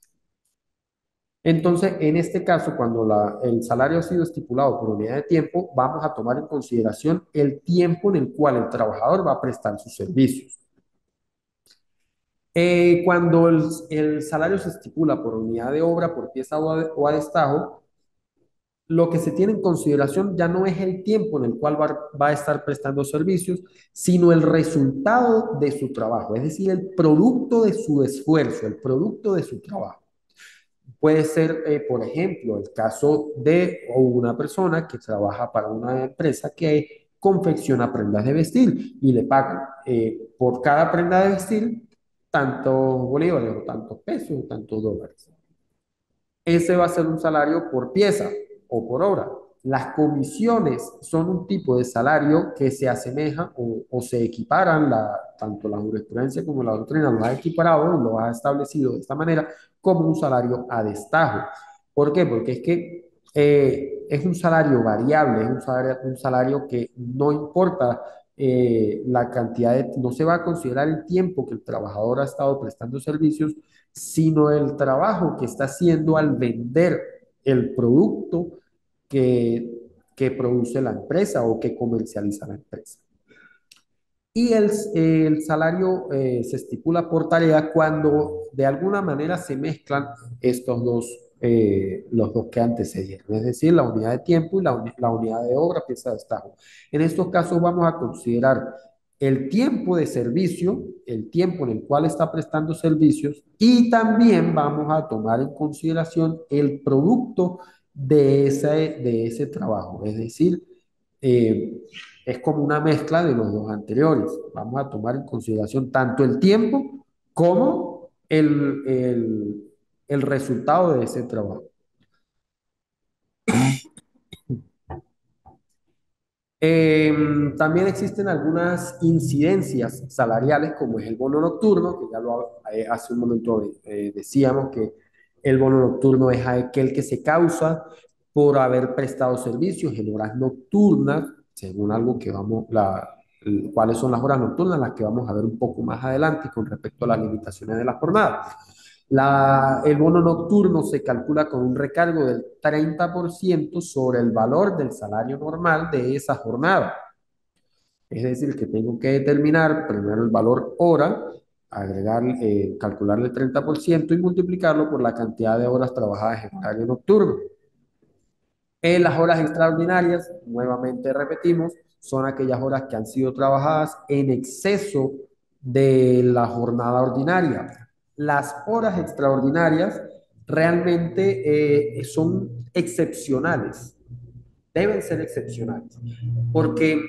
Entonces, en este caso, cuando el salario ha sido estipulado por unidad de tiempo, vamos a tomar en consideración el tiempo en el cual el trabajador va a prestar sus servicios. Cuando el salario se estipula por unidad de obra, por pieza o a destajo, lo que se tiene en consideración ya no es el tiempo en el cual va a estar prestando servicios, sino el resultado de su trabajo, es decir, el producto de su esfuerzo, el producto de su trabajo. Puede ser, por ejemplo, el caso de una persona que trabaja para una empresa que confecciona prendas de vestir y le pagan por cada prenda de vestir tantos bolívares o tantos pesos o tantos dólares. Ese va a ser un salario por pieza o por hora. Las comisiones son un tipo de salario que se asemeja o se equiparan, tanto la jurisprudencia como la doctrina lo ha equiparado y lo ha establecido de esta manera como un salario a destajo. ¿Por qué? Porque es que es un salario variable, es un salario que no importa la cantidad no se va a considerar el tiempo que el trabajador ha estado prestando servicios, sino el trabajo que está haciendo al vender el producto que, que produce la empresa o que comercializa la empresa. Y el salario se estipula por tarea cuando de alguna manera se mezclan estos dos, los dos que antecedieron, es decir, la unidad de tiempo y la unidad de obra, pieza de destajo. En estos casos vamos a considerar el tiempo de servicio, el tiempo en el cual está prestando servicios, y también vamos a tomar en consideración el producto de ese trabajo, es decir, eh, es como una mezcla de los dos anteriores. Vamos a tomar en consideración tanto el tiempo como el resultado de ese trabajo. También existen algunas incidencias salariales, como es el bono nocturno, que ya hace un momento decíamos que el bono nocturno es aquel que se causa por haber prestado servicios en horas nocturnas, según algo que cuáles son las horas nocturnas, las que vamos a ver un poco más adelante con respecto a las limitaciones de la jornada. El bono nocturno se calcula con un recargo del 30% sobre el valor del salario normal de esa jornada. Es decir, que tengo que determinar primero el valor hora, calcularle el 30% y multiplicarlo por la cantidad de horas trabajadas en horario nocturno. En las horas extraordinarias, nuevamente repetimos, son aquellas horas que han sido trabajadas en exceso de la jornada ordinaria. Las horas extraordinarias realmente son excepcionales, deben ser excepcionales, porque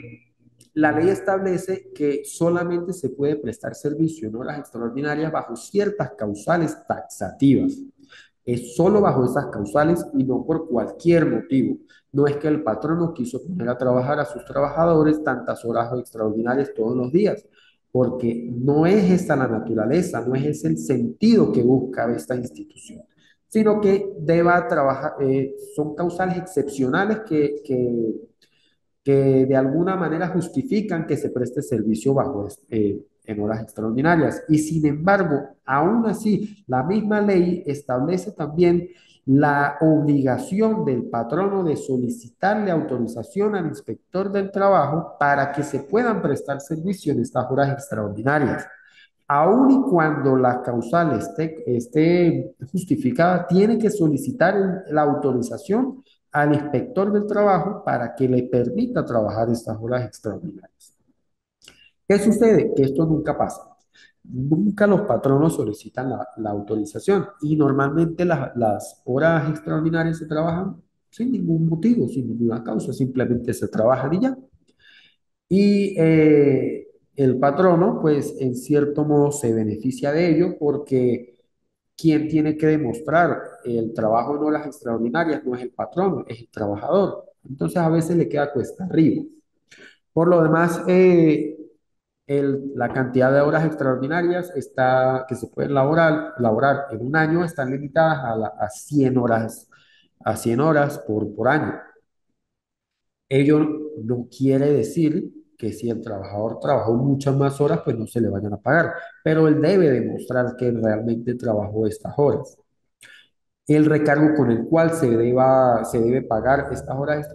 la ley establece que solamente se puede prestar servicio en horas extraordinarias bajo ciertas causales taxativas. Es solo bajo esas causales y no por cualquier motivo. No es que el patrono quiso poner a trabajar a sus trabajadores tantas horas extraordinarias todos los días, porque no es esta la naturaleza, no es ese el sentido que busca esta institución, sino que deba trabajar, son causales excepcionales que de alguna manera justifican que se preste servicio en horas extraordinarias. Y sin embargo, aún así, la misma ley establece también la obligación del patrono de solicitarle autorización al inspector del trabajo para que se puedan prestar servicio en estas horas extraordinarias. Aun y cuando la causal esté justificada, tiene que solicitar la autorización al inspector del trabajo para que le permita trabajar estas horas extraordinarias. ¿Qué sucede? Que esto nunca pasa. Nunca los patronos solicitan la autorización y normalmente las horas extraordinarias se trabajan sin ningún motivo, sin ninguna causa, simplemente se trabajan y ya. Y el patrono, pues en cierto modo se beneficia de ello porque quien tiene que demostrar el trabajo en horas extraordinarias no es el patrono, es el trabajador. Entonces a veces le queda cuesta arriba. Por lo demás, la cantidad de horas extraordinarias que se pueden laborar en un año están limitadas a 100 horas, a 100 horas por año. Ello no quiere decir que si el trabajador trabajó muchas más horas, pues no se le vayan a pagar, pero él debe demostrar que realmente trabajó estas horas. El recargo con el cual se debe pagar estas horas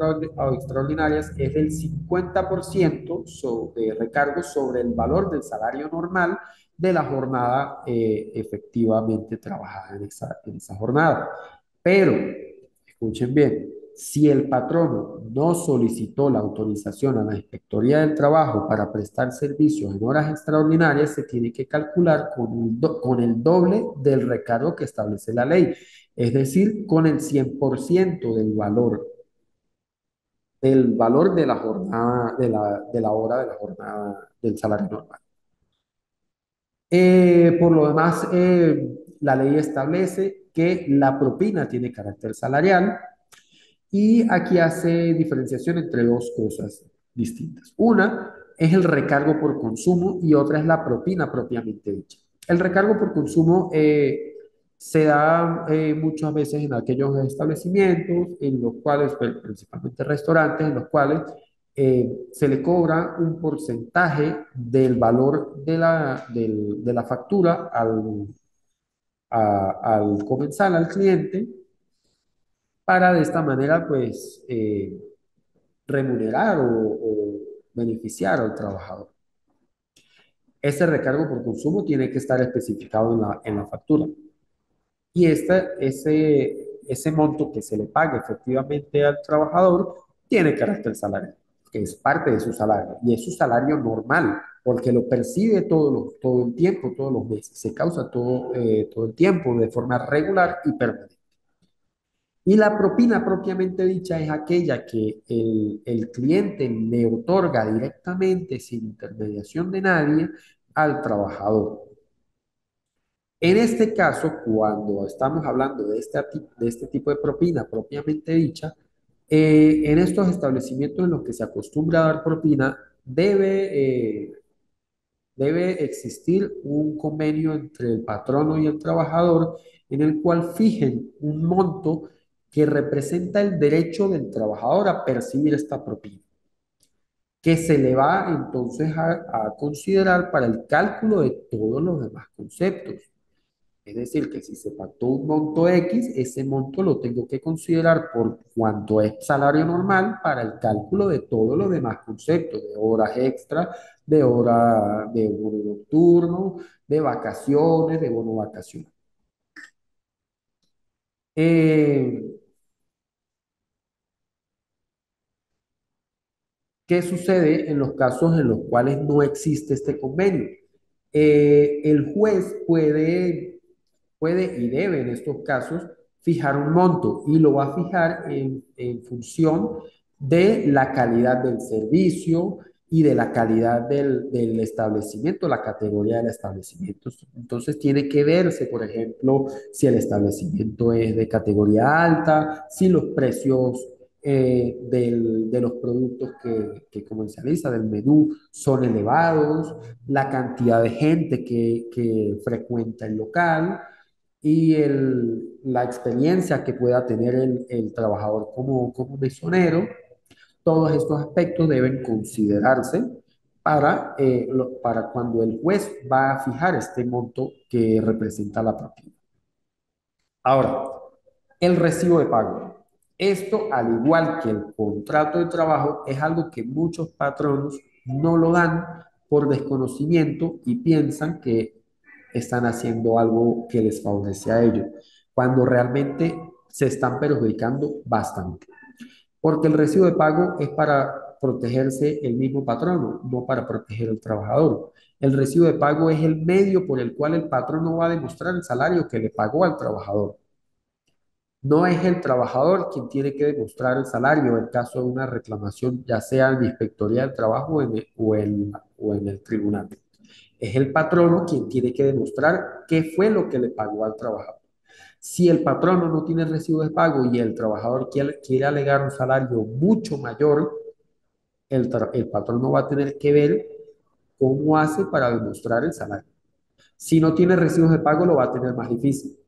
extraordinarias es del 50% de recargo sobre el valor del salario normal de la jornada efectivamente trabajada en esa jornada. Pero, escuchen bien, si el patrono no solicitó la autorización a la Inspectoría del Trabajo para prestar servicios en horas extraordinarias, se tiene que calcular con el doble del recargo que establece la ley, es decir, con el 100% del valor de la jornada, de la hora de la jornada del salario normal. Por lo demás, la ley establece que la propina tiene carácter salarial y aquí hace diferenciación entre dos cosas distintas. Una es el recargo por consumo y otra es la propina propiamente dicha. El recargo por consumo Se da muchas veces en aquellos establecimientos, en los cuales, principalmente restaurantes, en los cuales se le cobra un porcentaje del valor de la factura al comensal, al cliente, para de esta manera, pues, remunerar o beneficiar al trabajador. Ese recargo por consumo tiene que estar especificado en la factura. Y ese monto que se le paga efectivamente al trabajador tiene carácter salarial, que es parte de su salario. Y es su salario normal, porque lo percibe todo el tiempo, todos los meses. Se causa todo el tiempo de forma regular y permanente. Y la propina propiamente dicha es aquella que el cliente le otorga directamente, sin intermediación de nadie, al trabajador. En este caso, cuando estamos hablando de este tipo de propina propiamente dicha, en estos establecimientos en los que se acostumbra a dar propina, debe existir un convenio entre el patrono y el trabajador en el cual fijen un monto que representa el derecho del trabajador a percibir esta propina, que se le va entonces a considerar para el cálculo de todos los demás conceptos. Es decir, que si se pactó un monto X, ese monto lo tengo que considerar por cuanto es salario normal para el cálculo de todos los demás conceptos, de horas extra, de hora de bono nocturno, de vacaciones, de bono vacaciones. Eh, ¿Qué sucede en los casos en los cuales no existe este convenio? El juez puede y debe en estos casos fijar un monto y lo va a fijar en función de la calidad del servicio y de la calidad del establecimiento, la categoría del establecimiento. Entonces tiene que verse, por ejemplo, si el establecimiento es de categoría alta, si los precios de los productos que comercializa, del menú, son elevados, la cantidad de gente que frecuenta el local y la experiencia que pueda tener el trabajador como mesonero. Todos estos aspectos deben considerarse para cuando el juez va a fijar este monto que representa la propina. Ahora, el recibo de pago. Esto, al igual que el contrato de trabajo, es algo que muchos patronos no lo dan por desconocimiento y piensan que están haciendo algo que les favorece a ellos, cuando realmente se están perjudicando bastante. Porque el recibo de pago es para protegerse el mismo patrono, no para proteger al trabajador. El recibo de pago es el medio por el cual el patrono va a demostrar el salario que le pagó al trabajador. No es el trabajador quien tiene que demostrar el salario en caso de una reclamación, ya sea en la Inspectoría del Trabajo o en el tribunal. Es el patrono quien tiene que demostrar qué fue lo que le pagó al trabajador. Si el patrono no tiene recibo de pago y el trabajador quiere alegar un salario mucho mayor, el patrono va a tener que ver cómo hace para demostrar el salario. Si no tiene recibos de pago, lo va a tener más difícil.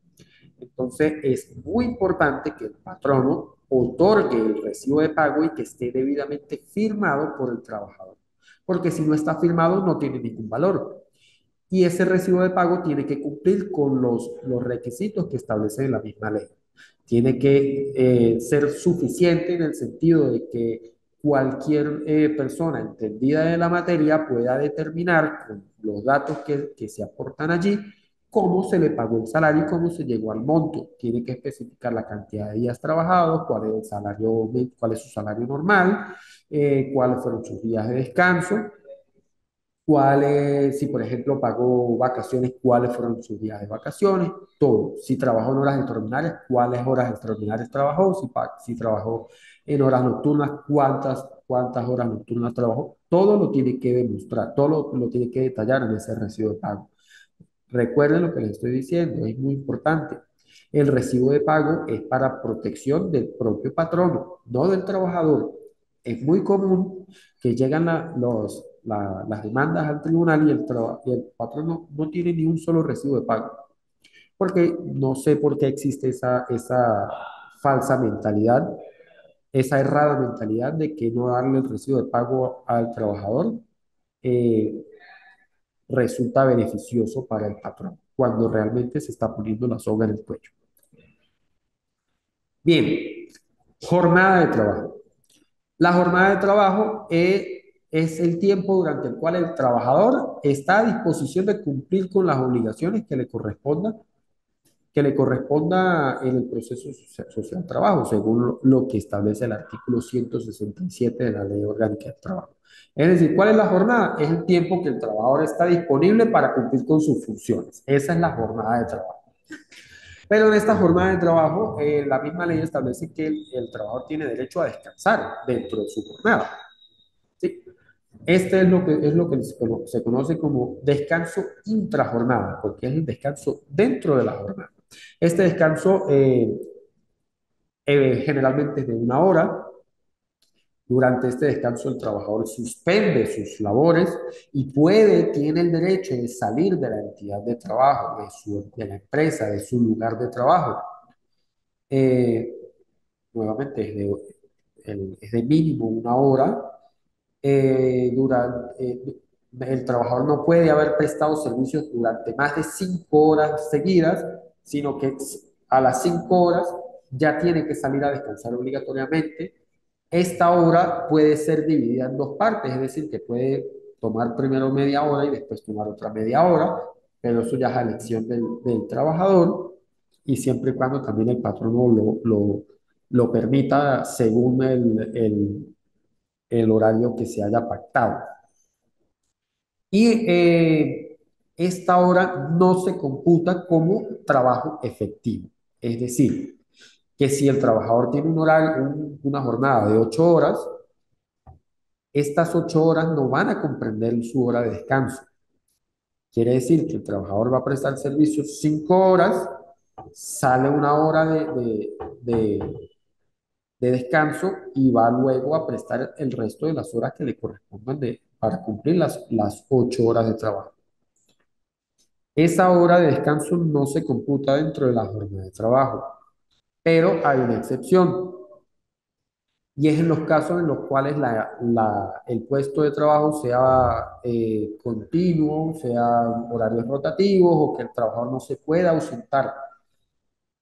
Entonces, es muy importante que el patrono otorgue el recibo de pago y que esté debidamente firmado por el trabajador. Porque si no está firmado, no tiene ningún valor. Y ese recibo de pago tiene que cumplir con los requisitos que establece la misma ley. Tiene que ser suficiente en el sentido de que cualquier persona entendida de la materia pueda determinar con los datos que se aportan allí cómo se le pagó el salario y cómo se llegó al monto. Tiene que especificar la cantidad de días trabajados, cuál es el salario, cuál es su salario normal, cuáles fueron sus días de descanso, cuáles, si por ejemplo pagó vacaciones, cuáles fueron sus días de vacaciones, todo. Si trabajó en horas extraordinarias, cuáles horas extraordinarias trabajó, si trabajó en horas nocturnas, cuántas horas nocturnas trabajó, todo lo tiene que demostrar, todo lo tiene que detallar en ese recibo de pago. Recuerden lo que les estoy diciendo, es muy importante. El recibo de pago es para protección del propio patrono, no del trabajador. Es muy común que llegan las demandas al tribunal y y el patrono no tiene ni un solo recibo de pago. porque no sé por qué existe esa falsa mentalidad, esa errada mentalidad de que no darle el recibo de pago al trabajador eh, resulta beneficioso para el patrón, cuando realmente se está poniendo la soga en el cuello. Bien, jornada de trabajo. La jornada de trabajo es el tiempo durante el cual el trabajador está a disposición de cumplir con las obligaciones que le corresponda en el proceso social de trabajo, según lo que establece el artículo 167 de la Ley Orgánica del Trabajo. Es decir, ¿cuál es la jornada? Es el tiempo que el trabajador está disponible para cumplir con sus funciones. Esa es la jornada de trabajo. Pero en esta jornada de trabajo, la misma ley establece que el trabajador tiene derecho a descansar dentro de su jornada. ¿Sí? Este es lo que se conoce como descanso intrajornada, porque es el descanso dentro de la jornada. Este descanso generalmente es de una hora. Durante este descanso el trabajador suspende sus labores y tiene el derecho de salir de la entidad de trabajo, de la empresa, de su lugar de trabajo. Eh, Nuevamente es de mínimo una hora. El trabajador no puede haber prestado servicios durante más de 5 horas seguidas, sino que a las 5 horas ya tiene que salir a descansar obligatoriamente. Esta hora puede ser dividida en dos partes, es decir, que puede tomar primero media hora y después tomar otra media hora, pero eso ya es a elección del trabajador y siempre y cuando también el patrono lo permita según el horario que se haya pactado. Y esta hora no se computa como trabajo efectivo. Es decir, que si el trabajador tiene un horario, una jornada de 8 horas, estas 8 horas no van a comprender su hora de descanso. Quiere decir que el trabajador va a prestar servicios 5 horas, sale una hora de descanso y va luego a prestar el resto de las horas que le correspondan para cumplir las 8 horas de trabajo. Esa hora de descanso no se computa dentro de la jornada de trabajo, pero hay una excepción y es en los casos en los cuales el puesto de trabajo sea continuo, sea horarios rotativos o que el trabajador no se pueda ausentar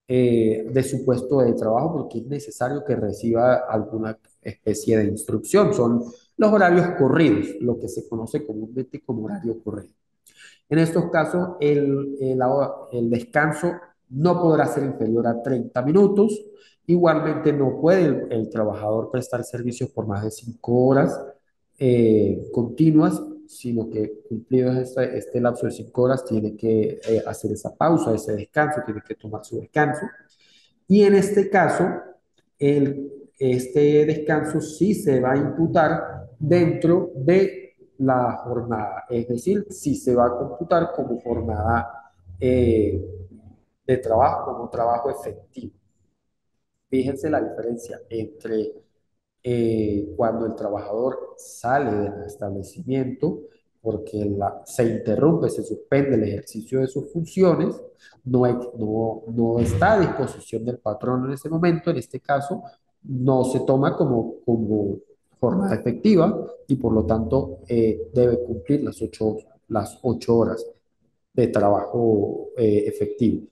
de su puesto de trabajo porque es necesario que reciba alguna especie de instrucción. Son los horarios corridos, lo que se conoce comúnmente como horario corrido. En estos casos, el descanso no podrá ser inferior a 30 minutos. Igualmente, no puede el trabajador prestar servicios por más de 5 horas continuas, sino que cumplido este lapso de 5 horas, tiene que hacer esa pausa, ese descanso, tiene que tomar su descanso. Y en este caso, este descanso sí se va a imputar dentro de la jornada, es decir, sí se va a computar como jornada eh, de trabajo, como trabajo efectivo. Fíjense la diferencia entre cuando el trabajador sale del establecimiento porque se interrumpe, se suspende el ejercicio de sus funciones, no está a disposición del patrón en ese momento, en este caso no se toma como jornada efectiva y por lo tanto debe cumplir las ocho horas de trabajo efectivo.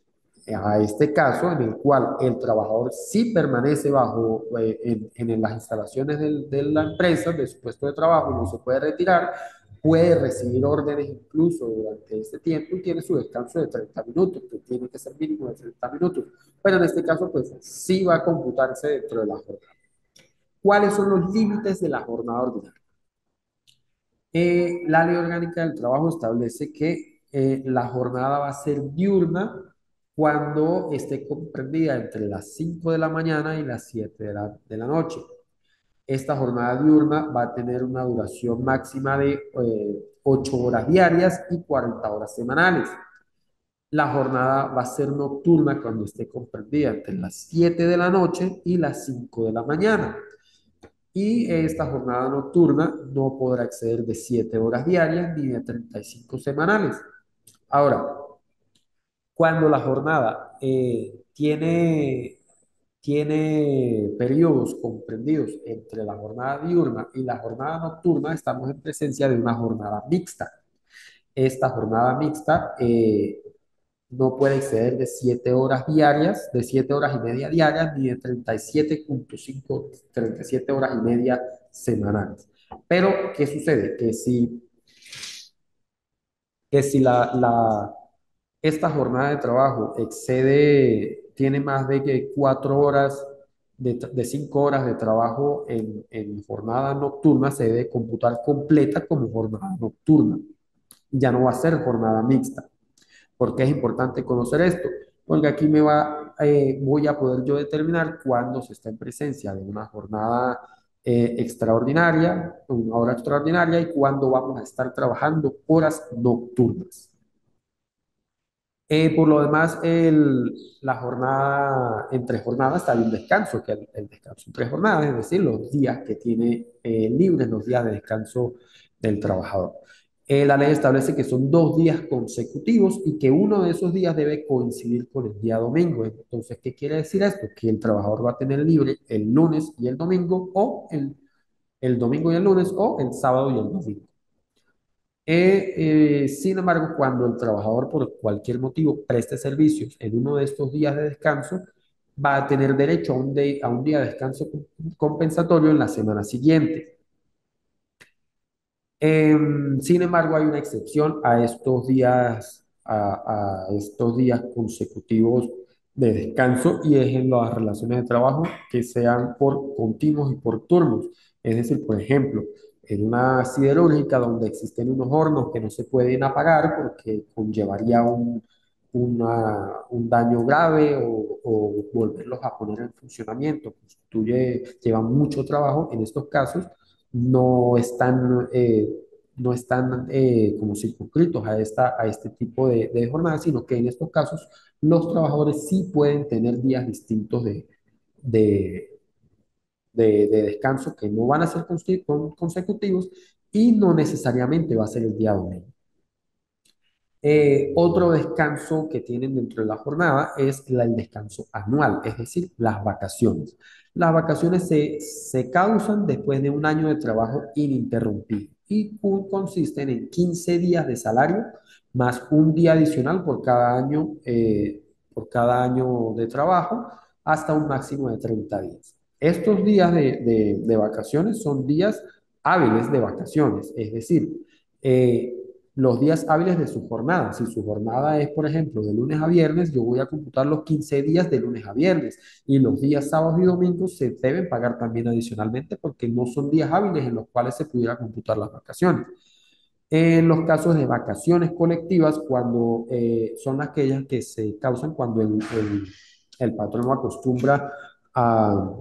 A este caso, en el cual el trabajador sí permanece en las instalaciones de la empresa, de su puesto de trabajo, y no se puede retirar, puede recibir órdenes incluso durante este tiempo y tiene su descanso de 30 minutos, que tiene que ser mínimo de 30 minutos. Pero en este caso, pues sí va a computarse dentro de la jornada. ¿Cuáles son los límites de la jornada ordinaria? La Ley Orgánica del Trabajo establece que la jornada va a ser diurna cuando esté comprendida entre las 5 de la mañana y las 7 de la noche. Esta jornada diurna va a tener una duración máxima de 8 horas diarias y 40 horas semanales. La jornada va a ser nocturna cuando esté comprendida entre las 7 de la noche y las 5 de la mañana. Y esta jornada nocturna no podrá exceder de 7 horas diarias ni de 35 semanales. Ahora, Cuando la jornada tiene periodos comprendidos entre la jornada diurna y la jornada nocturna, estamos en presencia de una jornada mixta. Esta jornada mixta no puede exceder de 7 horas diarias, de 7 horas y media diarias, ni de 37,5, 37 horas y media semanales. Pero, ¿qué sucede? Que si esta jornada de trabajo tiene más de que 4 horas, de 5 horas de trabajo en jornada nocturna, se debe computar completa como jornada nocturna. Ya no va a ser jornada mixta. ¿Por qué es importante conocer esto? Porque aquí voy a poder yo determinar cuándo se está en presencia de una jornada extraordinaria, una hora extraordinaria, y cuándo vamos a estar trabajando horas nocturnas. Por lo demás, la jornada, entre jornadas hay un descanso, que el descanso entre jornadas, es decir, los días que tiene libres, los días de descanso del trabajador. La ley establece que son 2 días consecutivos y que uno de esos días debe coincidir con el día domingo. Entonces, ¿qué quiere decir esto? Que el trabajador va a tener libre el lunes y el domingo, o el domingo y el lunes, o el sábado y el domingo. Sin embargo, cuando el trabajador por cualquier motivo preste servicios en uno de estos días de descanso, va a tener derecho a un día de descanso compensatorio en la semana siguiente. Sin embargo, hay una excepción a estos días consecutivos de descanso, y es en las relaciones de trabajo que sean por continuos y por turnos. Es decir, por ejemplo, en una siderúrgica donde existen unos hornos que no se pueden apagar porque conllevaría un daño grave, o volverlos a poner en funcionamiento, lleva mucho trabajo. En estos casos no están como circunscritos a este tipo de jornadas, sino que en estos casos los trabajadores sí pueden tener días distintos de, de descanso, que no van a ser consecutivos, y no necesariamente va a ser el día domingo. Otro descanso que tienen dentro de la jornada es el descanso anual, es decir, las vacaciones. Las vacaciones se causan después de un año de trabajo ininterrumpido y consisten en 15 días de salario más un día adicional por cada año de trabajo, hasta un máximo de 30 días. Estos días de vacaciones son días hábiles de vacaciones, es decir, eh, los días hábiles de su jornada. Si su jornada es, por ejemplo, de lunes a viernes, yo voy a computar los 15 días de lunes a viernes, y los días sábados y domingos se deben pagar también adicionalmente, porque no son días hábiles en los cuales se pudiera computar las vacaciones. En los casos de vacaciones colectivas, cuando son aquellas que se causan cuando el patrón acostumbra a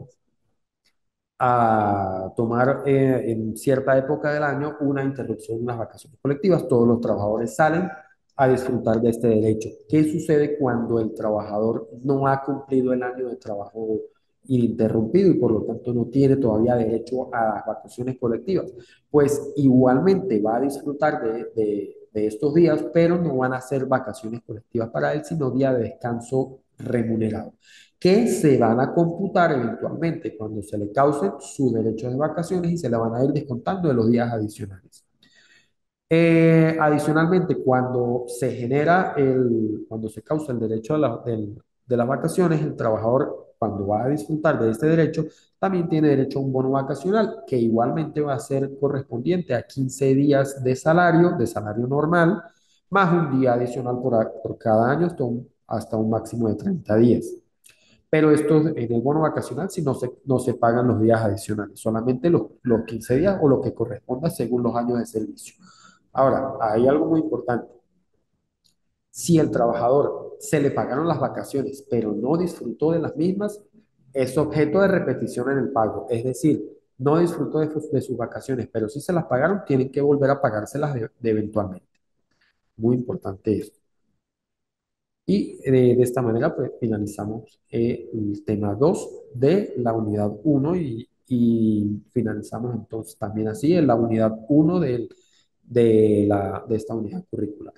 tomar en cierta época del año una interrupción en las vacaciones colectivas. Todos los trabajadores salen a disfrutar de este derecho. ¿Qué sucede cuando el trabajador no ha cumplido el año de trabajo ininterrumpido y por lo tanto no tiene todavía derecho a las vacaciones colectivas? Pues igualmente va a disfrutar de estos días, pero no van a ser vacaciones colectivas para él, sino día de descanso remunerado, que se van a computar eventualmente cuando se le cause su derecho de vacaciones, y se le van a ir descontando de los días adicionales. Adicionalmente, cuando se causa el derecho de las vacaciones, el trabajador, cuando va a disfrutar de este derecho, también tiene derecho a un bono vacacional, que igualmente va a ser correspondiente a 15 días de salario normal, más un día adicional por cada año, hasta un máximo de 30 días. Pero esto en el bono vacacional, si no se pagan los días adicionales, solamente los 15 días o lo que corresponda según los años de servicio. Ahora, hay algo muy importante. Si el trabajador se le pagaron las vacaciones, pero no disfrutó de las mismas, es objeto de repetición en el pago. Es decir, no disfrutó de sus vacaciones, pero sí se las pagaron, tienen que volver a pagárselas de eventualmente. Muy importante esto. Y de esta manera, pues finalizamos el tema 2 de la unidad uno, y finalizamos entonces también así en la unidad uno de esta unidad curricular.